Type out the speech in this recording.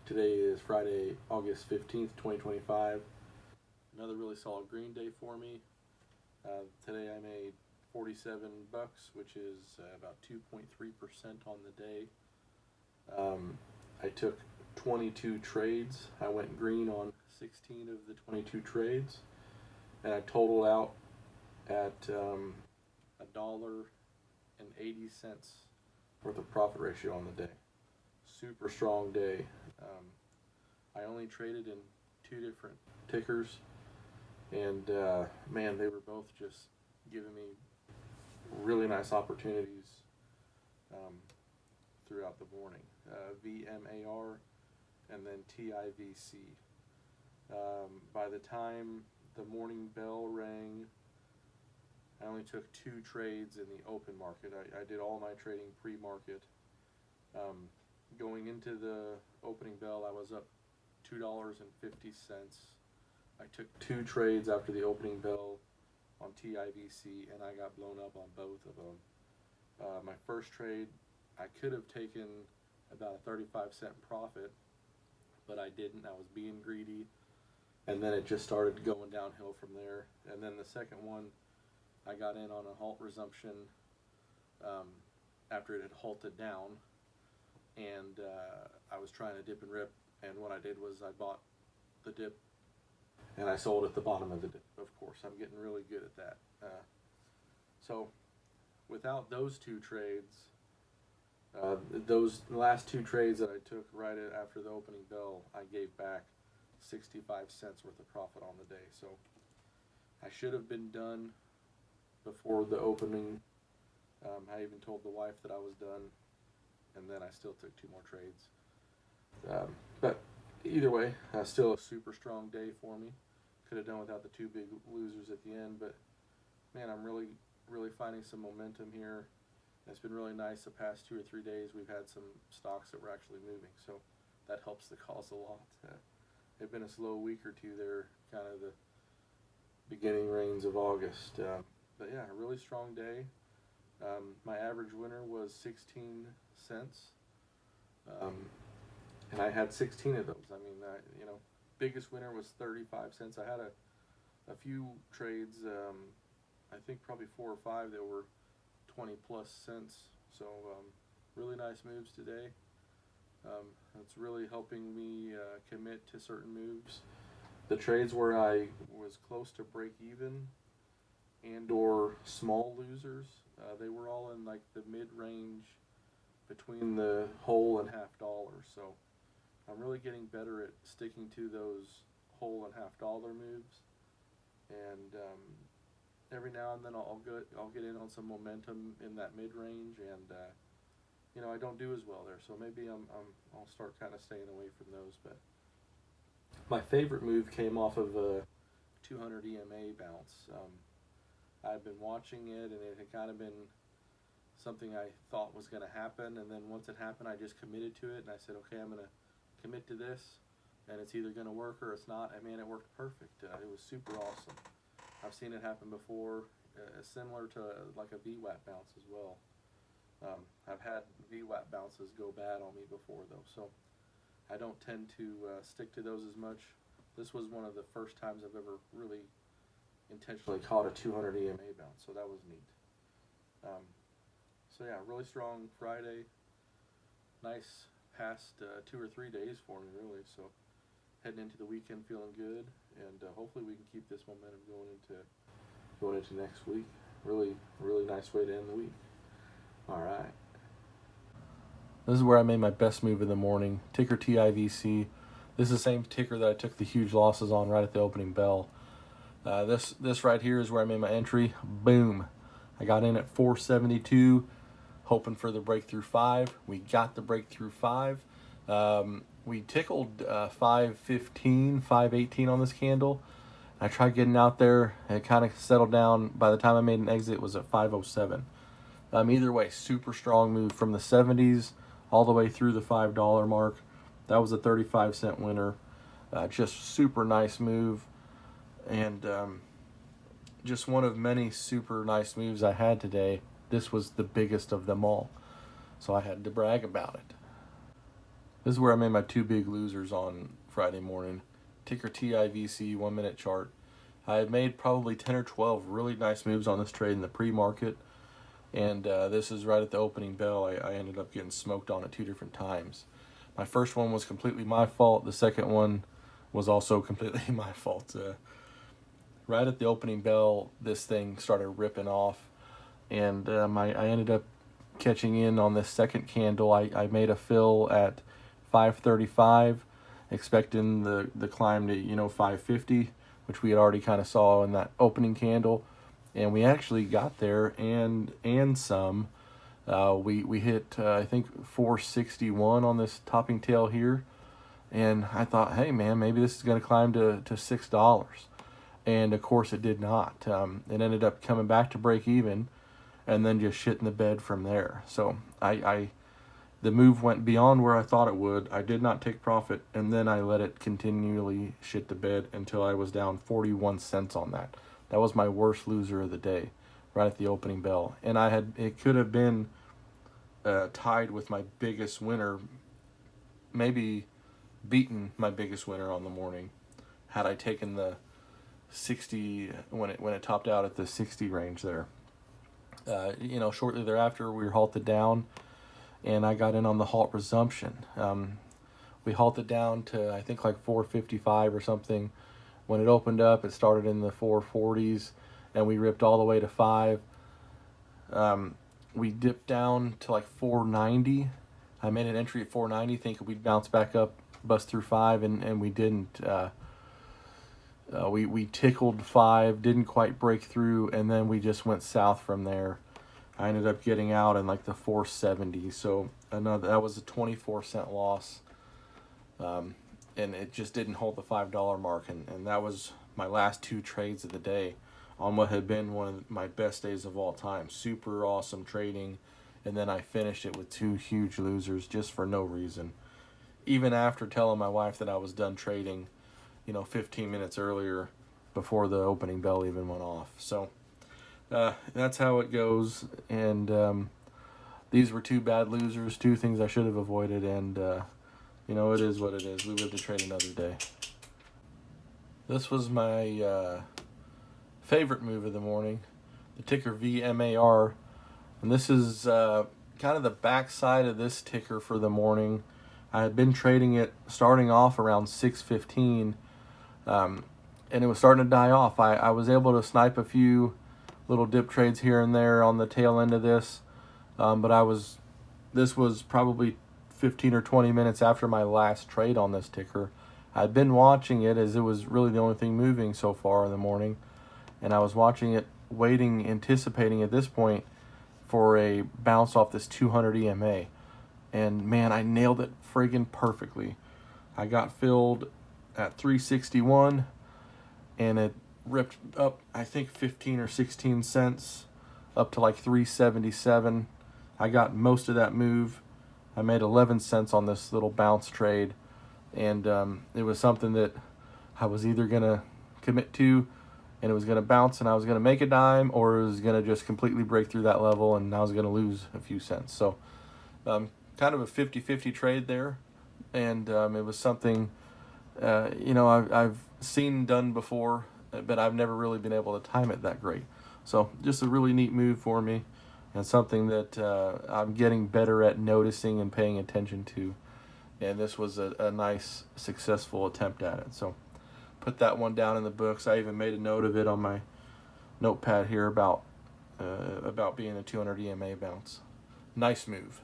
Today is Friday, August 15th, 2025. Another really solid green day for me. Today I made 47 bucks, which is about 2.3% on the day. I took 22 trades. I went green on 16 of the 22 trades, and I totaled out at $1.80 worth of profit ratio on the day. Super strong day. I only traded in two different tickers, and man, they were both just giving me really nice opportunities throughout the morning. VMAR and then TIVC. By the time the morning bell rang, I only took two trades in the open market. I did all my trading pre-market. Going into the opening bell, I was up $2.50. I took two trades after the opening bell on TIVC, and I got blown up on both of them. My first trade, I could have taken about a 35-cent profit, but I didn't. I was being greedy, and then it just started going downhill from there. And then the second one, I got in on a halt resumption after it had halted down, and I was trying to dip and rip, and what I did was I bought the dip and I sold at the bottom of the dip. Of course, I'm getting really good at that. So without those two trades, those last two trades that I took right after the opening bell, I gave back 65 cents worth of profit on the day. So I should have been done before the opening. I even told the wife that I was done, and then I still took two more trades. But either way, still a super strong day for me. Could have done without the two big losers at the end, but man, I'm really finding some momentum here. It's been really nice the past 2 or 3 days. We've had some stocks that were actually moving, so that helps the cause a lot. It's been a slow week or two there, kind of the beginning rains of August. But yeah, a really strong day. My average winner was 16 cents. And I had 16 of those. I mean, biggest winner was 35 cents. I had a few trades, I think probably 4 or 5 that were 20 plus cents. So really nice moves today. It's really helping me commit to certain moves. The trades where I was close to break even and or small losers, they were all in like the mid-range between the whole and $half. So I'm really getting better at sticking to those whole and $half moves, and every now and then I'll get in on some momentum in that mid range, and I don't do as well there. So maybe I'll start kind of staying away from those. But my favorite move came off of a 200 EMA bounce. I've been watching it, and it had kind of been something I thought was going to happen, and then once it happened, I just committed to it, and I said, okay, I'm going to commit to this, and it's either going to work or it's not. And man, it worked perfect. It was super awesome. I've seen it happen before, similar to like a VWAP bounce as well. I've had VWAP bounces go bad on me before though, so I don't tend to stick to those as much. This was one of the first times I've ever really intentionally caught a 200 EMA bounce, so that was neat. So yeah, really strong Friday. Nice past 2 or 3 days for me, really. So heading into the weekend feeling good, and hopefully we can keep this momentum going into next week. Really nice way to end the week. All right. This is where I made my best move in the morning. Ticker TIVC. This is the same ticker that I took the huge losses on right at the opening bell. This right here is where I made my entry. Boom. I got in at 472, hoping for the breakthrough 5. We got the breakthrough 5. We tickled 515, 518 on this candle. I tried getting out there, and it kind of settled down. By the time I made an exit, it was at 507. Either way, super strong move from the 70s all the way through the $5 mark. That was a 35-cent winner. Just super nice move, and just one of many super nice moves I had today. This was the biggest of them all, so I had to brag about it. This is where I made my two big losers on Friday morning. Ticker TIVC 1 minute chart. I had made probably 10 or 12 really nice moves on this trade in the pre-market. And this is right at the opening bell. I ended up getting smoked on it 2 different times. My first one was completely my fault. The second one was also completely my fault. Right at the opening bell, this thing started ripping off. And I ended up catching in on this second candle. I made a fill at 535, expecting the climb to 550, which we had already kind of saw in that opening candle, and we actually got there and some. We hit I think 461 on this topping tail here, and I thought, hey man, maybe this is going to climb to $6, and of course it did not. It ended up coming back to break even, and then just shit in the bed from there. So the move went beyond where I thought it would. I did not take profit, and then I let it continually shit the bed until I was down 41 cents on that. That was my worst loser of the day, right at the opening bell. And it could have been tied with my biggest winner, maybe beaten my biggest winner on the morning, had I taken the 60 when it topped out at the 60 range there. Shortly thereafter, we were halted down, and I got in on the halt resumption. We halted down to, I think, like 455 or something. When it opened up, it started in the 440s, and we ripped all the way to 5. We dipped down to like 490. I made an entry at 490, thinking we'd bounce back up, bust through 5, and we didn't. We tickled 5, didn't quite break through, and then we just went south from there. I ended up getting out in like the 470, so that was a 24-cent loss, and it just didn't hold the $5 mark, and that was my last 2 trades of the day on what had been one of my best days of all time. Super awesome trading, and then I finished it with 2 huge losers just for no reason. Even after telling my wife that I was done trading, 15 minutes earlier before the opening bell even went off. So that's how it goes, and these were 2 bad losers, 2 things I should have avoided, and it is what it is. We live to trade another day. This was my favorite move of the morning, the ticker VMAR, and this is kind of the backside of this ticker for the morning. I had been trading it starting off around 6:15, and it was starting to die off. I was able to snipe a few little dip trades here and there on the tail end of this, but this was probably 15 or 20 minutes after my last trade on this ticker. I'd been watching it as it was really the only thing moving so far in the morning, and I was watching it, waiting, anticipating at this point for a bounce off this 200 EMA. And man, I nailed it friggin' perfectly. I got filled at 361, and it ripped up, I think 15 or 16 cents up to like 377. I got most of that move. I made 11 cents on this little bounce trade, and it was something that I was either going to commit to, and it was going to bounce and I was going to make a dime, or it was going to just completely break through that level and I was going to lose a few cents. So kind of a 50-50 trade there, and it was something I've seen done before, but I've never really been able to time it that great. So just a really neat move for me, and something that I'm getting better at noticing and paying attention to, and this was a nice successful attempt at it. So put that one down in the books. I even made a note of it on my notepad here about being a 200 EMA bounce. Nice move.